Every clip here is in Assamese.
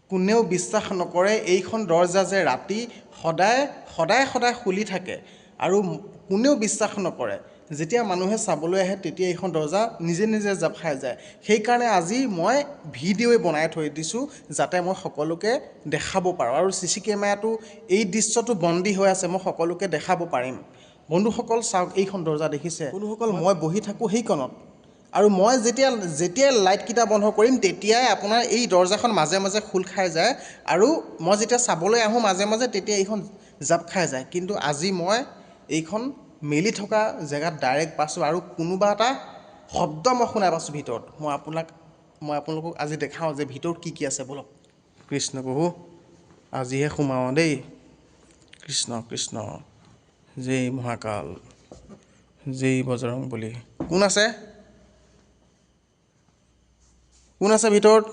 কোনেও বিশ্বাস নকৰে এইখন দৰ্জা যে ৰাতি সদায় সদায় সদায় খুলি থাকে আৰু কোনেও বিশ্বাস নকৰে যেতিয়া মানুহে চাবলৈ আহে তেতিয়া এইখন দৰ্জা নিজে নিজে জাপ খাই যায় সেইকাৰণে আজি মই ভিডিঅ'ই বনাই থৈ দিছোঁ যাতে মই সকলোকে দেখাব পাৰোঁ আৰু চিচি কেমেৰাটো এই দৃশ্যটো বন্দী হৈ আছে মই সকলোকে দেখাব পাৰিম বন্ধুসকল চাওক এইখন দৰ্জা দেখিছে বন্ধুসকল মই বহি থাকোঁ সেইকণত আৰু মই যেতিয়া লাইটকেইটা বন্ধ কৰিম তেতিয়াই আপোনাৰ এই দৰ্জাখন মাজে মাজে খোল খাই যায় আৰু মই যেতিয়া চাবলৈ আহোঁ মাজে মাজে তেতিয়া এইখন জাপ খাই যায় কিন্তু আজি মই এইখন মেলি থকা জেগাত ডাইৰেক্ট পাইছোঁ আৰু কোনোবা এটা শব্দ মই শুনা পাইছোঁ ভিতৰত মই আপোনালোকক আজি দেখাওঁ যে ভিতৰত কি আছে বলক কৃষ্ণ প্ৰভু আজিহে সোমাওঁ দেই কৃষ্ণ কৃষ্ণ জয় মহাকাল জয় বজৰং বলি কোন আছে ভিতৰত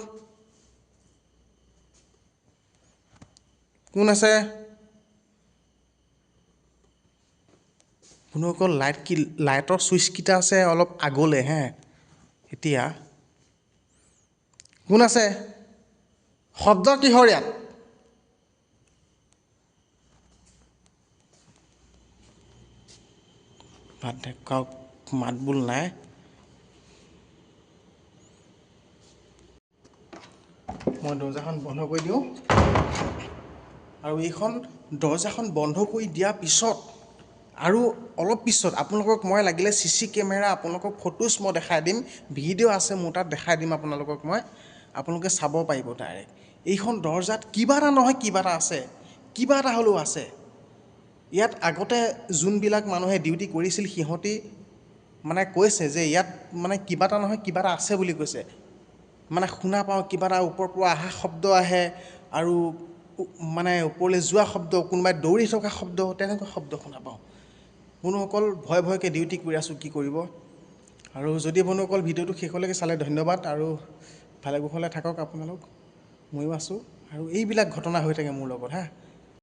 কোন আছে বন্ধুসকল লাইটৰ ছুইচকেইটা আছে অলপ আগলৈ এতিয়া কোন আছে শব্দ কিহৰ ইয়াত ভাত দেখাওক মাত বোল নাই মই দৰ্জাখন বন্ধ কৰি দিওঁ আৰু এইখন দৰ্জাখন বন্ধ কৰি দিয়াৰ পিছত আৰু অলপ পিছত আপোনালোকক মই লাগিলে চিচি কেমেৰা আপোনালোকক ফটোজ মই দেখাই দিম ভিডিঅ' আছে মোৰ তাত দেখাই দিম আপোনালোকক মই আপোনালোকে চাব পাৰিব ডাইৰেক্ট এইখন দৰ্জাত কিবা এটা নহয় কিবা এটা আছে কিবা এটা হ'লেও আছে ইয়াত আগতে যোনবিলাক মানুহে ডিউটি কৰিছিল সিহঁতি মানে কৈছে যে ইয়াত মানে কিবা এটা নহয় কিবা এটা আছে বুলি কৈছে মানে শুনা পাওঁ কিবা এটা ওপৰৰ পৰা অহা শব্দ আহে আৰু মানে ওপৰলৈ যোৱা শব্দ কোনোবাই দৌৰি থকা শব্দ তেনেকুৱা শব্দ শুনা পাওঁ বন্ধুসকল ভয়কৈ ডিউটি কৰি আছোঁ কি কৰিব আৰু যদি বন্ধুসকল ভিডিঅ'টো শেষলৈকে চালে ধন্যবাদ আৰু ভালে কুশলে থাকক আপোনালোক ময়ো আছোঁ আৰু এইবিলাক ঘটনা হৈ থাকে মোৰ লগত